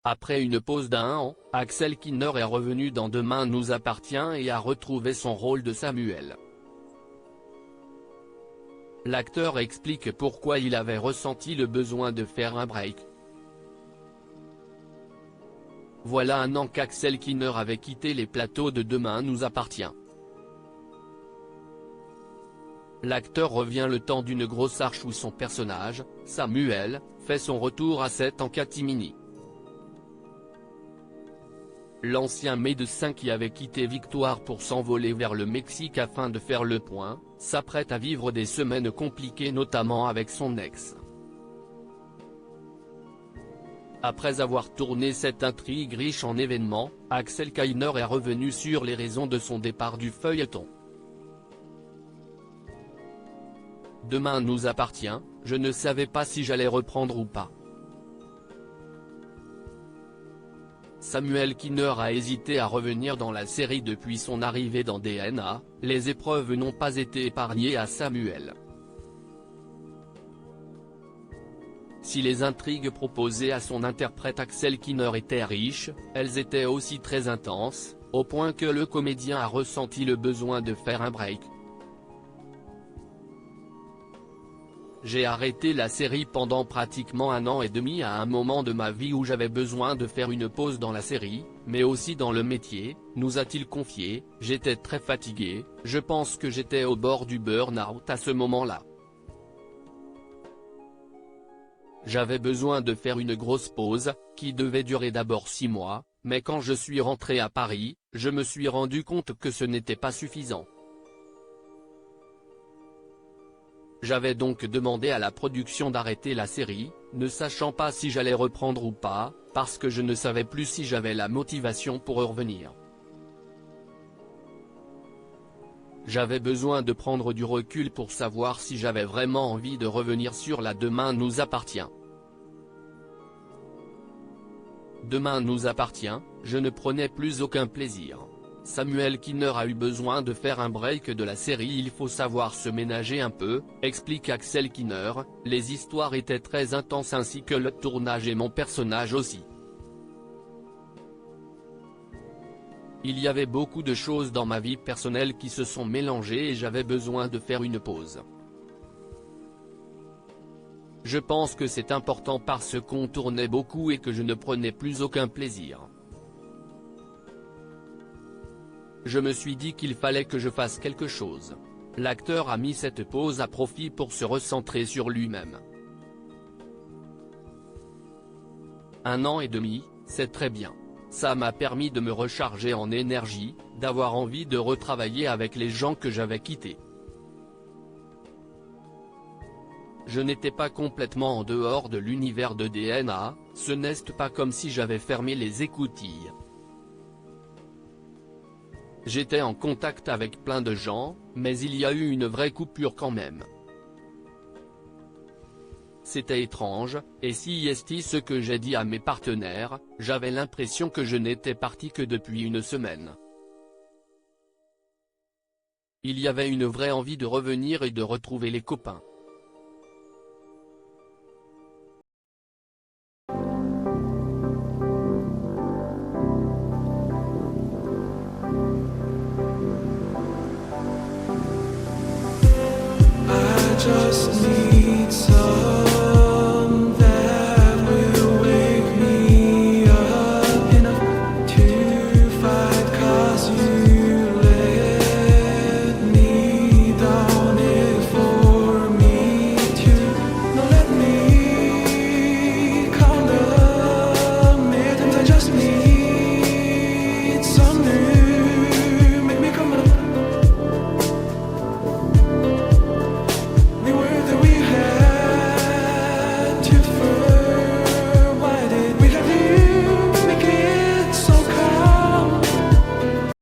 Après une pause d'1 an, Axel Kinner est revenu dans Demain nous appartient et a retrouvé son rôle de Samuel. L'acteur explique pourquoi il avait ressenti le besoin de faire un break. Voilà un an qu'Axel Kinner avait quitté les plateaux de Demain nous appartient. L'acteur revient le temps d'une grosse arche où son personnage, Samuel, fait son retour à 7 en catimini. L'ancien médecin qui avait quitté Victoire pour s'envoler vers le Mexique afin de faire le point, s'apprête à vivre des semaines compliquées notamment avec son ex. Après avoir tourné cette intrigue riche en événements, Axel Kinner est revenu sur les raisons de son départ du feuilleton. Demain nous appartient, je ne savais pas si j'allais reprendre ou pas. Samuel Kinner a hésité à revenir dans la série depuis son arrivée dans DNA, les épreuves n'ont pas été épargnées à Samuel. Si les intrigues proposées à son interprète Axel Kinner étaient riches, elles étaient aussi très intenses, au point que le comédien a ressenti le besoin de faire un break. J'ai arrêté la série pendant pratiquement 1 an et demi à un moment de ma vie où j'avais besoin de faire une pause dans la série, mais aussi dans le métier, nous a-t-il confié. J'étais très fatigué, je pense que j'étais au bord du burn-out à ce moment-là. J'avais besoin de faire une grosse pause, qui devait durer d'abord 6 mois, mais quand je suis rentré à Paris, je me suis rendu compte que ce n'était pas suffisant. J'avais donc demandé à la production d'arrêter la série, ne sachant pas si j'allais reprendre ou pas, parce que je ne savais plus si j'avais la motivation pour revenir. J'avais besoin de prendre du recul pour savoir si j'avais vraiment envie de revenir sur la Demain nous appartient. Demain nous appartient, je ne prenais plus aucun plaisir. Samuel Kinner a eu besoin de faire un break de la série. Il faut savoir se ménager un peu, explique Axel Kinner, les histoires étaient très intenses ainsi que le tournage et mon personnage aussi. Il y avait beaucoup de choses dans ma vie personnelle qui se sont mélangées et j'avais besoin de faire une pause. Je pense que c'est important parce qu'on tournait beaucoup et que je ne prenais plus aucun plaisir. Je me suis dit qu'il fallait que je fasse quelque chose. L'acteur a mis cette pause à profit pour se recentrer sur lui-même. 1 an et demi, c'est très bien. Ça m'a permis de me recharger en énergie, d'avoir envie de retravailler avec les gens que j'avais quittés. Je n'étais pas complètement en dehors de l'univers de DNA, ce n'est pas comme si j'avais fermé les écoutilles. J'étais en contact avec plein de gens, mais il y a eu une vraie coupure quand même. C'était étrange, et si est ce que j'ai dit à mes partenaires, j'avais l'impression que je n'étais parti que depuis une semaine. Il y avait une vraie envie de revenir et de retrouver les copains. Just need some